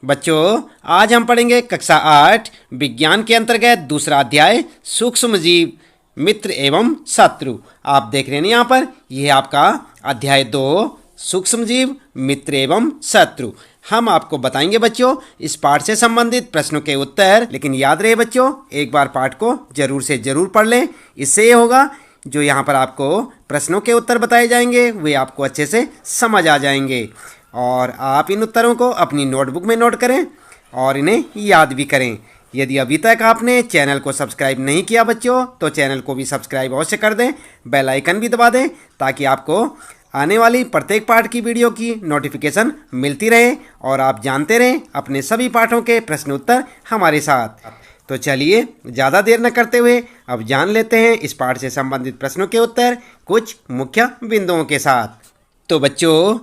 बच्चों, आज हम पढ़ेंगे कक्षा 8 विज्ञान के अंतर्गत दूसरा अध्याय सूक्ष्म जीव मित्र एवं शत्रु। आप देख रहे हैं यहाँ पर, यह आपका अध्याय 2 सूक्ष्म जीव मित्र एवं शत्रु। हम आपको बताएंगे बच्चों इस पाठ से संबंधित प्रश्नों के उत्तर। लेकिन याद रहे बच्चों, एक बार पाठ को जरूर से जरूर पढ़ लें। इससे ये होगा जो यहाँ पर आपको प्रश्नों के उत्तर बताए जाएंगे वे आपको अच्छे से समझ आ जाएंगे और आप इन उत्तरों को अपनी नोटबुक में नोट करें और इन्हें याद भी करें। यदि अभी तक आपने चैनल को सब्सक्राइब नहीं किया बच्चों, तो चैनल को भी सब्सक्राइब अवश्य कर दें, बेल आइकन भी दबा दें ताकि आपको आने वाली प्रत्येक पाठ की वीडियो की नोटिफिकेशन मिलती रहे और आप जानते रहें अपने सभी पाठों के प्रश्न उत्तर हमारे साथ। तो चलिए ज़्यादा देर न करते हुए अब जान लेते हैं इस पाठ से संबंधित प्रश्नों के उत्तर कुछ मुख्य बिंदुओं के साथ। तो बच्चों,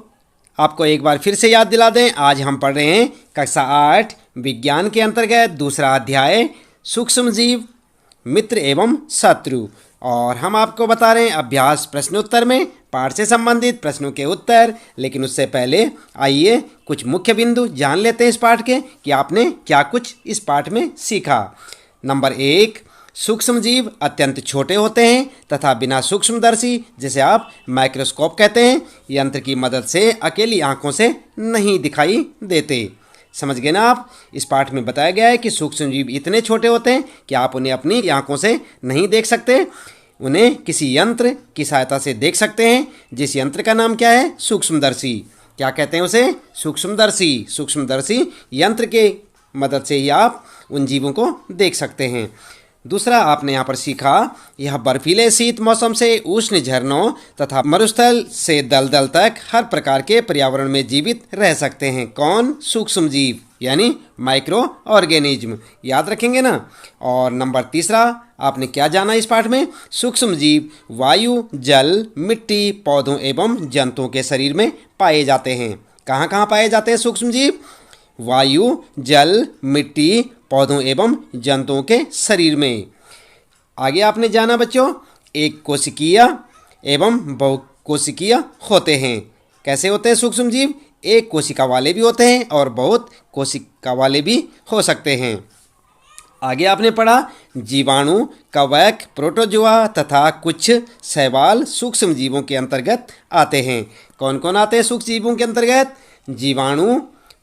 आपको एक बार फिर से याद दिला दें, आज हम पढ़ रहे हैं कक्षा 8 विज्ञान के अंतर्गत दूसरा अध्याय सूक्ष्म जीव मित्र एवं शत्रु। और हम आपको बता रहे हैं अभ्यास प्रश्नोत्तर में पाठ से संबंधित प्रश्नों के उत्तर। लेकिन उससे पहले आइए कुछ मुख्य बिंदु जान लेते हैं इस पाठ के कि आपने क्या कुछ इस पाठ में सीखा। नंबर 1, सूक्ष्म जीव अत्यंत छोटे होते हैं तथा बिना सूक्ष्मदर्शी, जिसे आप माइक्रोस्कोप कहते हैं, यंत्र की मदद से अकेली आंखों से नहीं दिखाई देते। समझ गए ना आप? इस पाठ में बताया गया है कि सूक्ष्म जीव इतने छोटे होते हैं कि आप उन्हें अपनी आंखों से नहीं देख सकते, उन्हें किसी यंत्र की सहायता से देख सकते हैं, जिस यंत्र का नाम क्या है? सूक्ष्मदर्शी। क्या कहते हैं उसे? सूक्ष्मदर्शी। सूक्ष्मदर्शी यंत्र के मदद से ही आप उन जीवों को देख सकते हैं। दूसरा आपने यहाँ पर सीखा, यह बर्फीले शीत मौसम से उष्ण झरनों तथा मरुस्थल से दलदल तक हर प्रकार के पर्यावरण में जीवित रह सकते हैं। कौन? सूक्ष्म जीव, यानी माइक्रो ऑर्गेनिज्म। याद रखेंगे ना? और नंबर 3 आपने क्या जाना इस पाठ में? सूक्ष्म जीव वायु, जल, मिट्टी, पौधों एवं जंतुओं के शरीर में पाए जाते हैं। कहाँ कहाँ पाए जाते हैं सूक्ष्म जीव? वायु, जल, मिट्टी, पौधों एवं जंतुओं के शरीर में। आगे आपने जाना बच्चों, एक कोशिकीय एवं बहुकोशिकीय होते हैं। कैसे होते हैं सूक्ष्म जीव? एक कोशिका वाले भी होते हैं और बहुत कोशिका वाले भी हो सकते हैं। आगे आपने पढ़ा जीवाणु, कवक, प्रोटोजोआ तथा कुछ शैवाल सूक्ष्म जीवों के अंतर्गत आते हैं। कौन कौन आते हैं सूक्ष्म जीवों के अंतर्गत? जीवाणु,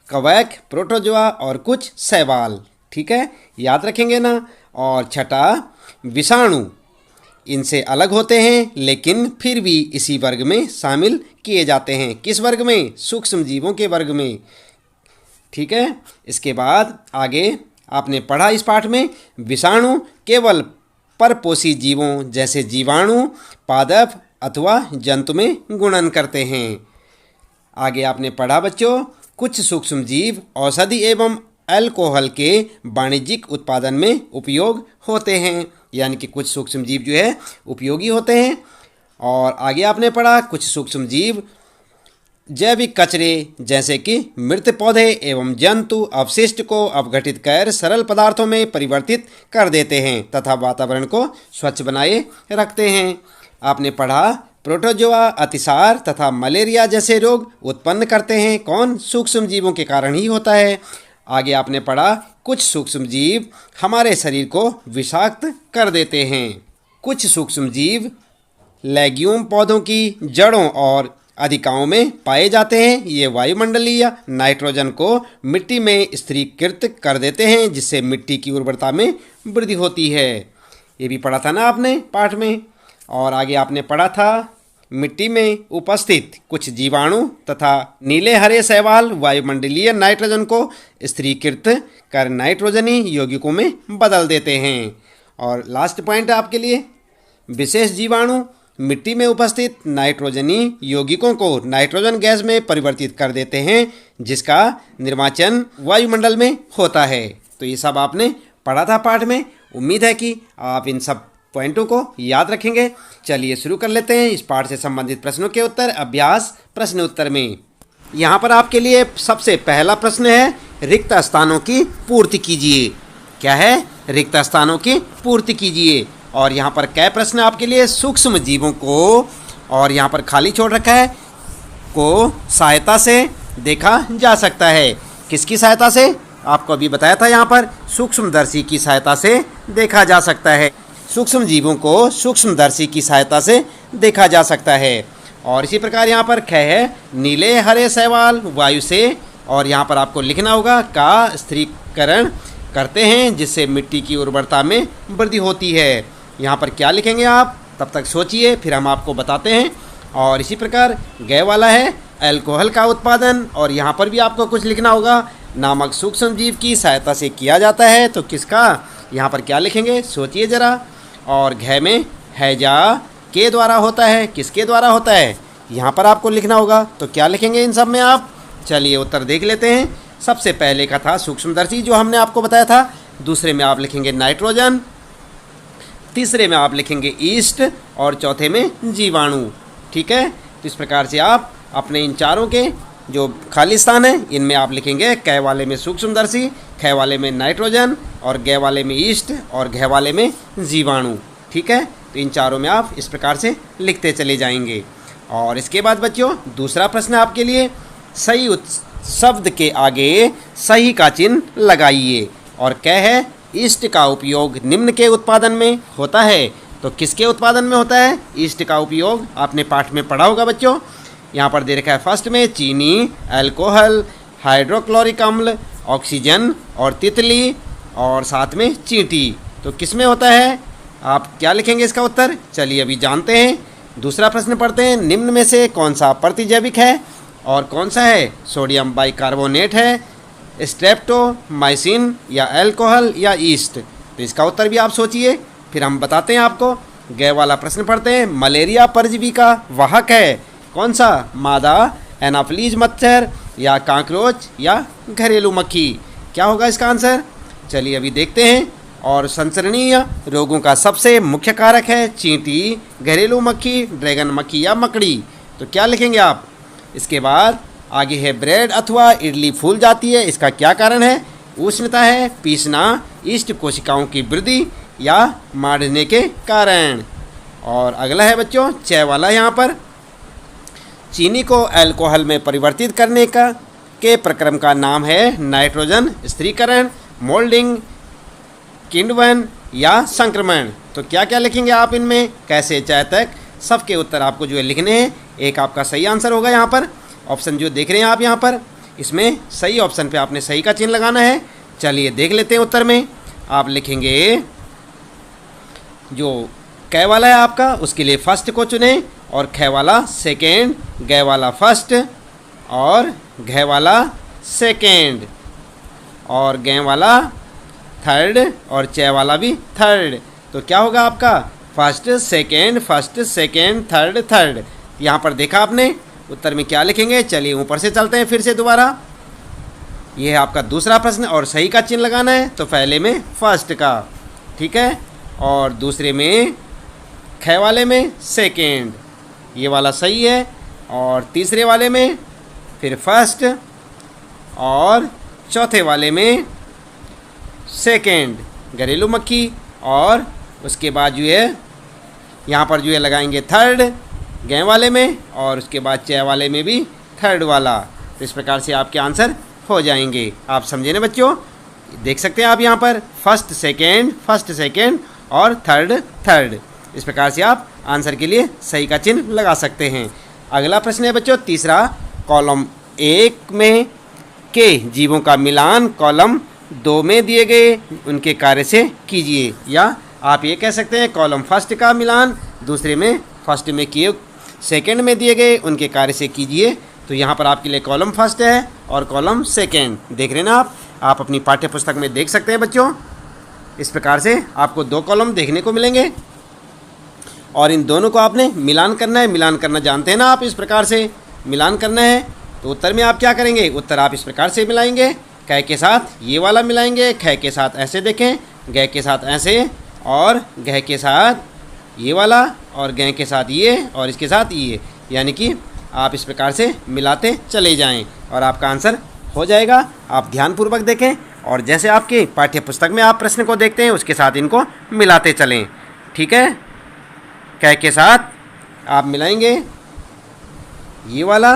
कवक, प्रोटोजोआ और कुछ शैवाल। ठीक है, याद रखेंगे ना? और छठा विषाणु, इनसे अलग होते हैं लेकिन फिर भी इसी वर्ग में शामिल किए जाते हैं। किस वर्ग में? सूक्ष्म जीवों के वर्ग में। ठीक है, इसके बाद आगे आपने पढ़ा इस पाठ में विषाणु केवल परपोषी जीवों जैसे जीवाणु, पादप अथवा जंतु में गुणन करते हैं। आगे आपने पढ़ा बच्चों, कुछ सूक्ष्म जीव औषधि एवं अल्कोहल के वाणिज्यिक उत्पादन में उपयोग होते हैं, यानी कि कुछ सूक्ष्म जीव जो है उपयोगी होते हैं। और आगे आपने पढ़ा कुछ सूक्ष्म जीव जैविक कचरे जैसे कि मृत पौधे एवं जंतु अवशिष्ट को अपघटित कर सरल पदार्थों में परिवर्तित कर देते हैं तथा वातावरण को स्वच्छ बनाए रखते हैं। आपने पढ़ा प्रोटोजोआ अतिसार तथा मलेरिया जैसे रोग उत्पन्न करते हैं। कौन? सूक्ष्म जीवों के कारण ही होता है। आगे आपने पढ़ा कुछ सूक्ष्म जीव हमारे शरीर को विषाक्त कर देते हैं। कुछ सूक्ष्म जीव लेग्यूम पौधों की जड़ों और अधिकाओं में पाए जाते हैं। ये वायुमंडलीय नाइट्रोजन को मिट्टी में स्थिरीकृत कर देते हैं, जिससे मिट्टी की उर्वरता में वृद्धि होती है। ये भी पढ़ा था ना आपने पाठ में। और आगे आपने पढ़ा था मिट्टी में उपस्थित कुछ जीवाणु तथा नीले हरे शैवाल वायुमंडलीय नाइट्रोजन को स्थिरीकृत कर नाइट्रोजनी यौगिकों में बदल देते हैं। और लास्ट पॉइंट आपके लिए, विशेष जीवाणु मिट्टी में उपस्थित नाइट्रोजनी यौगिकों को नाइट्रोजन गैस में परिवर्तित कर देते हैं, जिसका निर्वाचन वायुमंडल में होता है। तो ये सब आपने पढ़ा था पाठ में। उम्मीद है कि आप इन सब पॉइंटों को याद रखेंगे। चलिए शुरू कर लेते हैं इस पाठ से संबंधित प्रश्नों के उत्तर अभ्यास प्रश्न उत्तर में। यहाँ पर आपके लिए सबसे पहला प्रश्न है, रिक्त स्थानों की पूर्ति कीजिए। क्या है? रिक्त स्थानों की पूर्ति कीजिए। और यहाँ पर क्या प्रश्न आपके लिए? सूक्ष्म जीवों को, और यहाँ पर खाली छोड़ रखा है, को सहायता से देखा जा सकता है। किसकी सहायता से? आपको अभी बताया था यहाँ पर सूक्ष्मदर्शी की सहायता से देखा जा सकता है। सूक्ष्म जीवों को सूक्ष्मदर्शी की सहायता से देखा जा सकता है। और इसी प्रकार यहाँ पर ख है नीले हरे शैवाल वायु से, और यहाँ पर आपको लिखना होगा का स्थिरीकरण करते हैं जिससे मिट्टी की उर्वरता में वृद्धि होती है। यहाँ पर क्या लिखेंगे आप? तब तक सोचिए, फिर हम आपको बताते हैं। और इसी प्रकार ग वाला है अल्कोहल का उत्पादन, और यहाँ पर भी आपको कुछ लिखना होगा नामक सूक्ष्म जीव की सहायता से किया जाता है। तो किसका? यहाँ पर क्या लिखेंगे? सोचिए ज़रा। और घ में हैजा के द्वारा होता है। किसके द्वारा होता है? यहाँ पर आपको लिखना होगा। तो क्या लिखेंगे इन सब में आप? चलिए उत्तर देख लेते हैं। सबसे पहले का था सूक्ष्मदर्शी जो हमने आपको बताया था। दूसरे में आप लिखेंगे नाइट्रोजन, तीसरे में आप लिखेंगे ईस्ट, और चौथे में जीवाणु। ठीक है, तो इस प्रकार से आप अपने इन चारों के जो खाली स्थान है इनमें आप लिखेंगे क वाले में सूक्ष्मदर्शी, ख वाले में नाइट्रोजन, और ग वाले में ईस्ट, और घ वाले में जीवाणु। ठीक है, तो इन चारों में आप इस प्रकार से लिखते चले जाएंगे। और इसके बाद बच्चों दूसरा प्रश्न आपके लिए, सही शब्द के आगे सही का चिन्ह लगाइए। और क है ईस्ट का उपयोग निम्न के उत्पादन में होता है। तो किसके उत्पादन में होता है ईस्ट का उपयोग? आपने पाठ में पढ़ा होगा बच्चों। यहाँ पर दे रखा है फर्स्ट में चीनी, अल्कोहल, हाइड्रोक्लोरिक अम्ल, ऑक्सीजन और तितली, और साथ में चींटी। तो किस में होता है? आप क्या लिखेंगे इसका उत्तर? चलिए अभी जानते हैं। दूसरा प्रश्न पढ़ते हैं, निम्न में से कौन सा प्रतिजैविक है और कौन सा है सोडियम बाइकार्बोनेट है, स्ट्रेप्टोमाइसिन या अल्कोहल या ईस्ट? तो इसका उत्तर भी आप सोचिए, फिर हम बताते हैं आपको। ग वाला प्रश्न पढ़ते हैं, मलेरिया परजीवी का वाहक है कौन सा? मादा एनाफ्लीज मच्छर या कांकरोच या घरेलू मक्खी? क्या होगा इसका आंसर? चलिए अभी देखते हैं। और संसरणीय रोगों का सबसे मुख्य कारक है चींटी, घरेलू मक्खी, ड्रैगन मक्खी या मकड़ी। तो क्या लिखेंगे आप? इसके बाद आगे है ब्रेड अथवा इडली फूल जाती है, इसका क्या कारण है? उष्णता है, पीसना, ईस्ट कोशिकाओं की वृद्धि या मारने के कारण। और अगला है बच्चों च वाला, यहाँ पर चीनी को अल्कोहल में परिवर्तित करने का के प्रक्रम का नाम है नाइट्रोजन स्थिरीकरण, मोल्डिंग, किण्वन या संक्रमण। तो क्या क्या लिखेंगे आप इनमें? कैसे चाय तक सबके उत्तर आपको जो है लिखने हैं। एक आपका सही आंसर होगा यहाँ पर, ऑप्शन जो देख रहे हैं आप यहाँ पर, इसमें सही ऑप्शन पे आपने सही का चिन्ह लगाना है। चलिए देख लेते हैं उत्तर में। आप लिखेंगे जो क वाला है आपका उसके लिए फर्स्ट को चुनें, और ख वाला सेकेंड, ग वाला फर्स्ट, और घ वाला सेकेंड, और ग वाला थर्ड, और च वाला भी थर्ड। तो क्या होगा आपका? First second third third. यहाँ पर देखा आपने उत्तर में क्या लिखेंगे? चलिए ऊपर से चलते हैं फिर से दोबारा। ये है आपका दूसरा प्रश्न, और सही का चिन्ह लगाना है। तो पहले में फर्स्ट का, ठीक है, और दूसरे में ख वाले में सेकेंड, ये वाला सही है, और तीसरे वाले में फिर फर्स्ट, और चौथे वाले में सेकेंड घरेलू मक्खी, और उसके बाद जो है यहाँ पर जो है लगाएंगे थर्ड ग वाले में, और उसके बाद च वाले में भी थर्ड वाला। तो इस प्रकार से आपके आंसर हो जाएंगे। आप समझे ना बच्चों? देख सकते हैं आप यहाँ पर फर्स्ट सेकेंड और थर्ड थर्ड। इस प्रकार से आप आंसर के लिए सही का चिन्ह लगा सकते हैं। अगला प्रश्न है बच्चों तीसरा, कॉलम 1 में के जीवों का मिलान कॉलम 2 में दिए गए उनके कार्य से कीजिए। या आप ये कह सकते हैं कॉलम फर्स्ट का मिलान दूसरे में फर्स्ट में किए सेकंड में दिए गए उनके कार्य से कीजिए। तो यहाँ पर आपके लिए कॉलम फर्स्ट है और कॉलम सेकंड देख रहे हैं ना आप अपनी पाठ्य पुस्तक में देख सकते हैं बच्चों। इस प्रकार से आपको 2 कॉलम देखने को मिलेंगे और इन दोनों को आपने मिलान करना है। मिलान करना जानते हैं ना आप, इस प्रकार से मिलान करना है। तो उत्तर में आप क्या करेंगे? उत्तर आप इस प्रकार से मिलाएंगे, क के साथ ये वाला मिलाएंगे, ख के साथ ऐसे देखें, ग के साथ ऐसे, और घ के साथ ये वाला, और ग के साथ ये, और इसके साथ ये, यानी कि आप इस प्रकार से मिलाते चले जाएं और आपका आंसर हो जाएगा। आप ध्यानपूर्वक देखें और जैसे आपके पाठ्य पुस्तक में आप प्रश्न को देखते हैं उसके साथ इनको मिलाते चलें, ठीक है। क के साथ आप मिलाएंगे ये वाला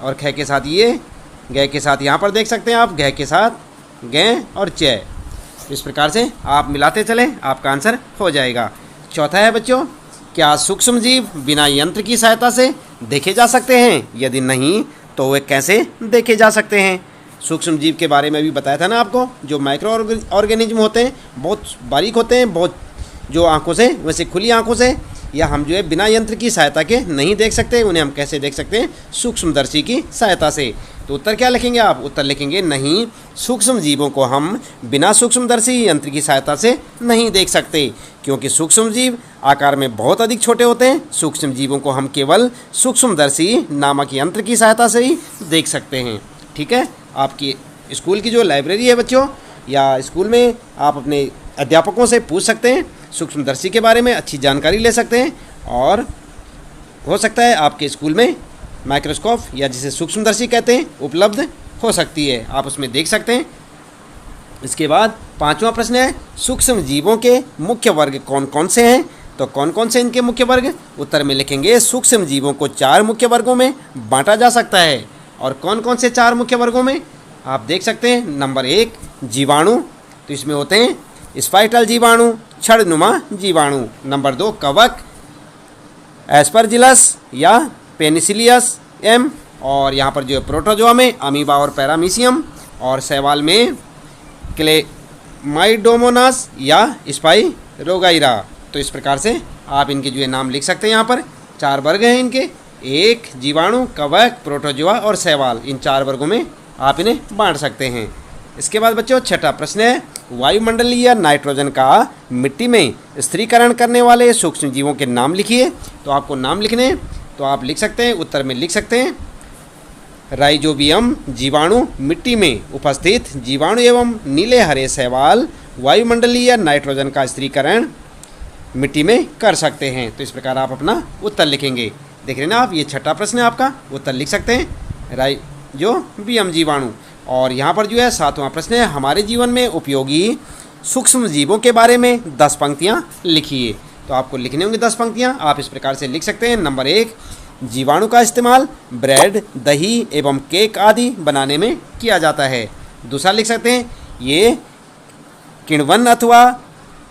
और ख के साथ ये, गय के साथ यहाँ पर देख सकते हैं आप, गय के साथ गय और च। इस प्रकार से आप मिलाते चलें, आपका आंसर हो जाएगा। चौथा है बच्चों, क्या सूक्ष्म जीव बिना यंत्र की सहायता से देखे जा सकते हैं? यदि नहीं तो वे कैसे देखे जा सकते हैं? सूक्ष्म जीव के बारे में भी बताया था ना आपको, जो माइक्रो ऑर्गेनिज्म होते हैं, बहुत बारीक होते हैं, बहुत जो आंखों से वैसे खुली आंखों से, या हम जो है बिना यंत्र की सहायता के नहीं देख सकते, उन्हें हम कैसे देख सकते हैं? सूक्ष्मदर्शी की सहायता से। तो उत्तर क्या लिखेंगे आप? उत्तर लिखेंगे नहीं, सूक्ष्म जीवों को हम बिना सूक्ष्मदर्शी यंत्र की सहायता से नहीं देख सकते, क्योंकि सूक्ष्म जीव आकार में बहुत अधिक छोटे होते हैं। सूक्ष्म जीवों को हम केवल सूक्ष्मदर्शी नामक यंत्र की सहायता से ही देख सकते हैं। ठीक है, आपकी स्कूल की जो लाइब्रेरी है बच्चों, या स्कूल में आप अपने अध्यापकों से पूछ सकते हैं, सूक्ष्मदर्शी के बारे में अच्छी जानकारी ले सकते हैं, और हो सकता है आपके स्कूल में माइक्रोस्कोप या जिसे सूक्ष्मदर्शी कहते हैं उपलब्ध हो सकती है, आप उसमें देख सकते हैं। इसके बाद पांचवा प्रश्न है, सूक्ष्म जीवों के मुख्य वर्ग कौन कौन से हैं? तो कौन कौन से इनके मुख्य वर्ग? उत्तर में लिखेंगे सूक्ष्म जीवों को 4 मुख्य वर्गों में बांटा जा सकता है। और कौन कौन से 4 मुख्य वर्गों में? आप देख सकते हैं। नंबर 1 जीवाणु, तो इसमें होते हैं स्पाइटल जीवाणु, छड़नुमा जीवाणु। नंबर 2 कवक, एस्परजिलस या पेनिसिलियस एम, और यहाँ पर जो है प्रोटोजोआ में अमीबा और पैरामीशियम, और शैवाल में क्लेमाइडोमोनास या स्पाइरोगाइरा। तो इस प्रकार से आप इनके जो है नाम लिख सकते हैं। यहाँ पर 4 वर्ग हैं इनके, 1 जीवाणु, कवक, प्रोटोजोआ और शैवाल। इन 4 वर्गों में आप इन्हें बांट सकते हैं। इसके बाद बच्चों छठा प्रश्न है, वायुमंडलीय नाइट्रोजन का मिट्टी में स्थिरीकरण करने वाले सूक्ष्म जीवों के नाम लिखिए। तो आपको नाम लिखने, तो आप लिख सकते हैं, उत्तर में लिख सकते हैं राइजोबियम जीवाणु, मिट्टी में उपस्थित जीवाणु एवं नीले हरे शैवाल वायुमंडलीय नाइट्रोजन का स्थिरीकरण मिट्टी में कर सकते हैं। तो इस प्रकार आप अपना उत्तर लिखेंगे। देख रहे हैं ना आप, ये छठा प्रश्न है आपका, उत्तर लिख सकते हैं राइजोबियम जीवाणु। और यहाँ पर जो है 7वां प्रश्न है, हमारे जीवन में उपयोगी सूक्ष्म जीवों के बारे में 10 पंक्तियाँ लिखिए। तो आपको लिखने होंगी 10 पंक्तियाँ, आप इस प्रकार से लिख सकते हैं। नंबर 1 जीवाणु का इस्तेमाल ब्रेड, दही एवं केक आदि बनाने में किया जाता है। दूसरा लिख सकते हैं, ये किण्वन अथवा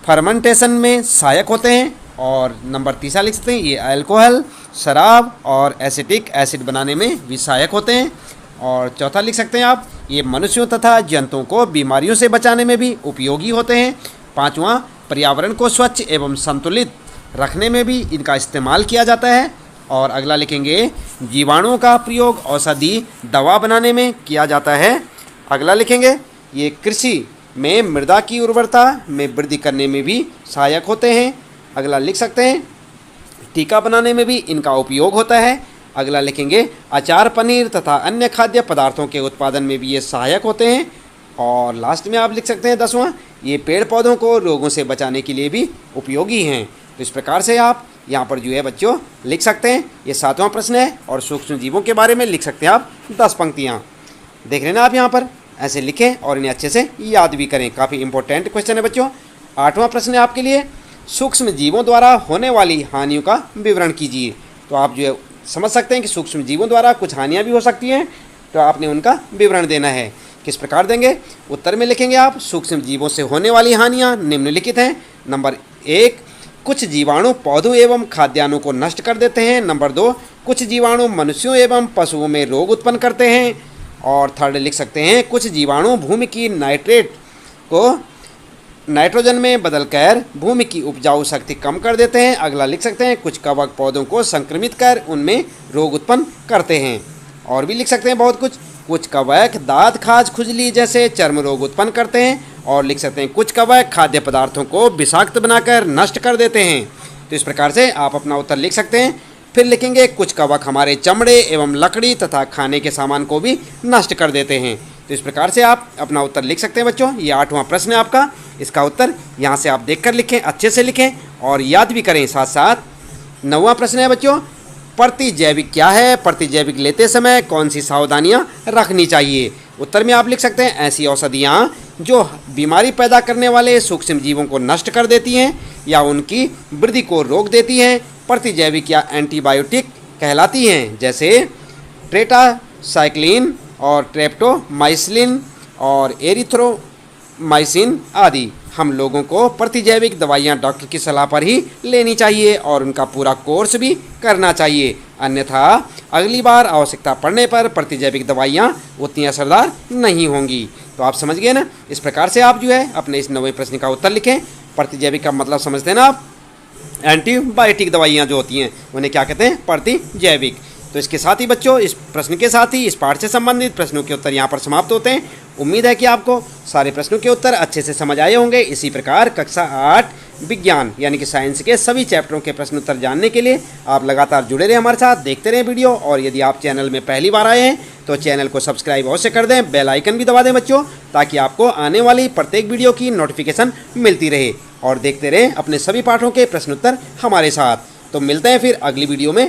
फर्मेंटेशन में सहायक होते हैं। और नंबर 3 लिख सकते हैं, ये अल्कोहल, शराब और एसिटिक एसिड बनाने में भी सहायक होते हैं। और चौथा लिख सकते हैं आप, ये मनुष्यों तथा जंतुओं को बीमारियों से बचाने में भी उपयोगी होते हैं। 5वां पर्यावरण को स्वच्छ एवं संतुलित रखने में भी इनका इस्तेमाल किया जाता है। और अगला लिखेंगे, जीवाणुओं का प्रयोग औषधि दवा बनाने में किया जाता है। अगला लिखेंगे, ये कृषि में मृदा की उर्वरता में वृद्धि करने में भी सहायक होते हैं। अगला लिख सकते हैं, टीका बनाने में भी इनका उपयोग होता है। अगला लिखेंगे, अचार, पनीर तथा अन्य खाद्य पदार्थों के उत्पादन में भी ये सहायक होते हैं। और लास्ट में आप लिख सकते हैं 10वां, ये पेड़ पौधों को रोगों से बचाने के लिए भी उपयोगी हैं। तो इस प्रकार से आप यहाँ पर जो है बच्चों लिख सकते हैं। ये 7वां प्रश्न है, और सूक्ष्म जीवों के बारे में लिख सकते हैं आप 10 पंक्तियाँ। देख रहे हैं ना आप, यहाँ पर ऐसे लिखें और इन्हें अच्छे से याद भी करें। काफ़ी इंपॉर्टेंट क्वेश्चन है बच्चों। 8वां प्रश्न है आपके लिए, सूक्ष्म जीवों द्वारा होने वाली हानियों का विवरण कीजिए। तो आप जो है समझ सकते हैं कि सूक्ष्म जीवों द्वारा कुछ हानियाँ भी हो सकती हैं, तो आपने उनका विवरण देना है। किस प्रकार देंगे? उत्तर में लिखेंगे आप, सूक्ष्म जीवों से होने वाली हानियाँ निम्नलिखित हैं। नंबर 1, कुछ जीवाणु पौधों एवं खाद्यान्नों को नष्ट कर देते हैं। नंबर 2, कुछ जीवाणु मनुष्यों एवं पशुओं में रोग उत्पन्न करते हैं। और थर्ड लिख सकते हैं, कुछ जीवाणु भूमि की नाइट्रेट को नाइट्रोजन में बदलकर भूमि की उपजाऊ शक्ति कम कर देते हैं। अगला लिख सकते हैं, कुछ कवक पौधों को संक्रमित कर उनमें रोग उत्पन्न करते हैं। और भी लिख सकते हैं बहुत कुछ कवक दांत, खाज, खुजली जैसे चर्म रोग उत्पन्न करते हैं। और लिख सकते हैं, कुछ कवक खाद्य पदार्थों को विषाक्त बनाकर नष्ट कर देते हैं। तो इस प्रकार से आप अपना उत्तर लिख सकते हैं। फिर लिखेंगे, कुछ कवक हमारे चमड़े एवं लकड़ी तथा खाने के सामान को भी नष्ट कर देते हैं। तो इस प्रकार से आप अपना उत्तर लिख सकते हैं बच्चों। ये 8वां प्रश्न है आपका। इसका उत्तर यहाँ से आप देखकर लिखें, अच्छे से लिखें और याद भी करें साथ साथ। 9वां प्रश्न है बच्चों, प्रतिजैविक क्या है? प्रतिजैविक लेते समय कौन सी सावधानियाँ रखनी चाहिए? उत्तर में आप लिख सकते हैं, ऐसी औषधियाँ जो बीमारी पैदा करने वाले सूक्ष्म जीवों को नष्ट कर देती हैं या उनकी वृद्धि को रोक देती हैं, प्रतिजैविक या एंटीबायोटिक कहलाती हैं, जैसे ट्रेटासाइक्लिन और ट्रेप्टोमाइसिलिन और एरिथ्रोमाइसिन आदि। हम लोगों को प्रतिजैविक दवाइयाँ डॉक्टर की सलाह पर ही लेनी चाहिए और उनका पूरा कोर्स भी करना चाहिए, अन्यथा अगली बार आवश्यकता पड़ने पर प्रतिजैविक दवाइयाँ उतनी असरदार नहीं होंगी। तो आप समझ गए ना। इस प्रकार से आप जो है अपने इस 9वें प्रश्न का उत्तर लिखें। प्रतिजैविक का मतलब समझते हैं ना आप, एंटीबायोटिक दवाइयाँ जो होती हैं उन्हें क्या कहते हैं, प्रतिजैविक। तो इसके साथ ही बच्चों, इस प्रश्न के साथ ही इस पाठ से संबंधित प्रश्नों के उत्तर यहाँ पर समाप्त होते हैं। उम्मीद है कि आपको सारे प्रश्नों के उत्तर अच्छे से समझ आए होंगे। इसी प्रकार कक्षा 8 विज्ञान यानी कि साइंस के सभी चैप्टरों के प्रश्न उत्तर जानने के लिए आप लगातार जुड़े रहें हमारे साथ, देखते रहें वीडियो। और यदि आप चैनल में पहली बार आए हैं तो चैनल को सब्सक्राइब अवश्य कर दें, बेल आइकन भी दबा दें बच्चों, ताकि आपको आने वाली प्रत्येक वीडियो की नोटिफिकेशन मिलती रहे। और देखते रहें अपने सभी पाठों के प्रश्न उत्तर हमारे साथ। तो मिलते हैं फिर अगली वीडियो में।